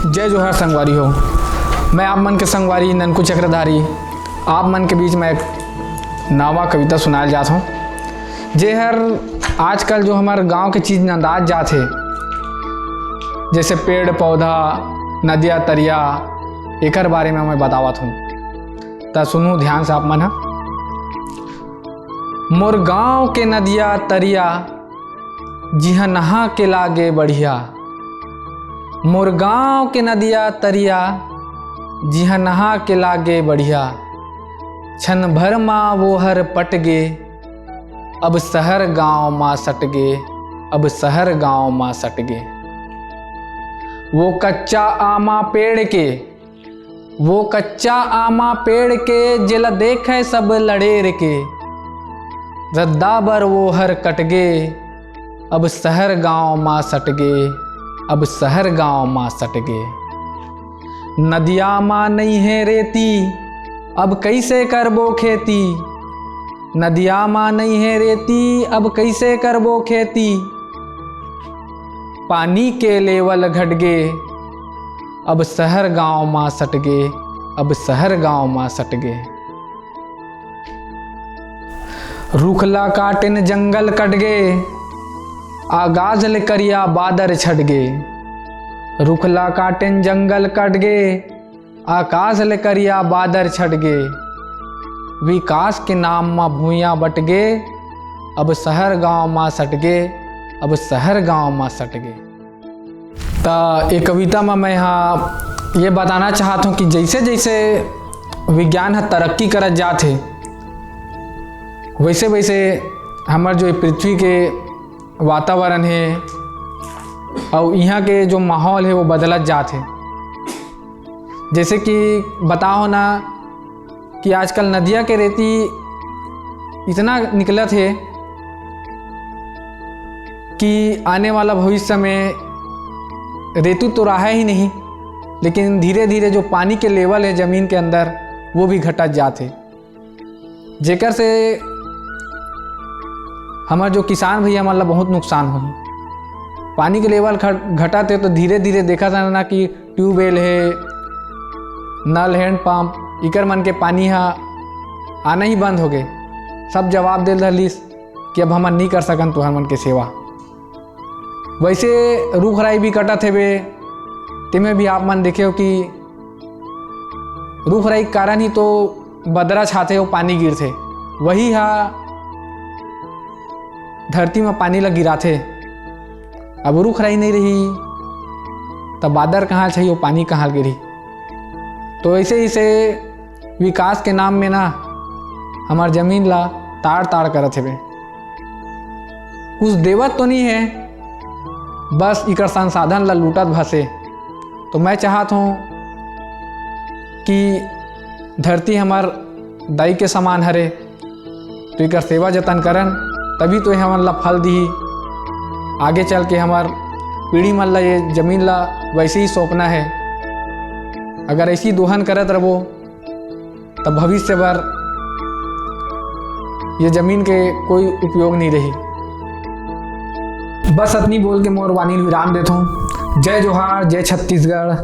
जय जोहार संगवारी हो। मैं आप मन के संगवारी ननकू चक्रधारी आप मन के बीच में एक नावा कविता सुनायल जात हूँ। जे हर आजकल जो हमारे गांव के चीज़ नंदाज जात है, जैसे पेड़ पौधा नदिया तरिया, एकर बारे में मैं बतावत हूँ। तो सुनू ध्यान से आप मन। मोर गांव के नदिया तरिया जिहा नहा के लागे बढ़िया। मोर गांव के नदिया तरिया जिहा नहा के लागे बढ़िया। क्षण भर माँ वो हर पट गे, अब शहर गांव माँ सट गे, अब शहर गांव माँ सट गे। वो कच्चा आमा पेड़ के, वो कच्चा आमा पेड़ के जिला देखे सब लड़ेर के। रद्दा बर वो हर कट गे, अब शहर गांव माँ सट गे, अब शहर गांव माँ सट गे। नदिया माँ नहीं है रेती, अब कैसे करबो खेती। नदिया माँ नहीं है रेती, अब कैसे करबो खेती। पानी के लेवल घट गे, अब शहर गांव माँ सट गे, अब शहर गांव माँ सट गे। रूखला काटिन जंगल कट गे, आगाजल करिया बादर छट गे। रूखला काटिन जंगल कट गे, आकाशल करिया बादर छट गे। विकास के नाम माँ भूया बट गे, अब शहर गांव माँ सट गे, अब शहर गांव माँ सट गे। तो ये कविता में मैं यहाँ ये बताना चाहता हूँ कि जैसे जैसे विज्ञान है तरक्की करत जात है, वैसे वैसे हमार जो पृथ्वी के वातावरण है और यहाँ के जो माहौल है वो बदलत जात है। जैसे कि बताओ ना कि आजकल नदिया के रेती इतना निकलत है कि आने वाला भविष्य में रेतु तो रहा ही नहीं, लेकिन धीरे धीरे जो पानी के लेवल है ज़मीन के अंदर वो भी घटत जात है। जेकर से हमारे जो किसान भैया मतलब बहुत नुकसान हो। पानी के लेवल घटत है तो धीरे धीरे देखा जाना ना कि ट्यूबवेल है, नल हैंड पंप, इकर मन के पानी आना ही बंद हो गए। सब जवाब दे रहीस कि अब हमन नहीं कर सकन तुहर मन के सेवा। वैसे रूख राई भी कटत है बे, तेमें भी आप मन देखे हो कि रूख राई के कारण ही तो बदरा छाते हो पानी गिरथे। वही धरती में पानी लग गिराथे। अब रूख राई नहीं रही तब बादर कहाँ चाहिए, पानी कहाँ गिरी। तो ऐसे ही से विकास के नाम में ना हमार जमीन ला ताड़ ताड़ करत है। कुछ देवत तो नहीं है, बस इकर संसाधन ला लूटत भसे। तो मैं चाहत हूँ कि धरती हमार दाई के समान हरे, तो इकर सेवा जतन करन, तभी तो हमन ला फल दी। आगे चल के हमार पीढ़ी मन ला ये जमीन ला वैसे ही सौंपना है। अगर ऐसी दोहन करत रहो तब भविष्य भर ये जमीन के कोई उपयोग नहीं रही। बस इतनी बोल के मोर वाणी विराम देता हूँ। जय जोहार, जय छत्तीसगढ़।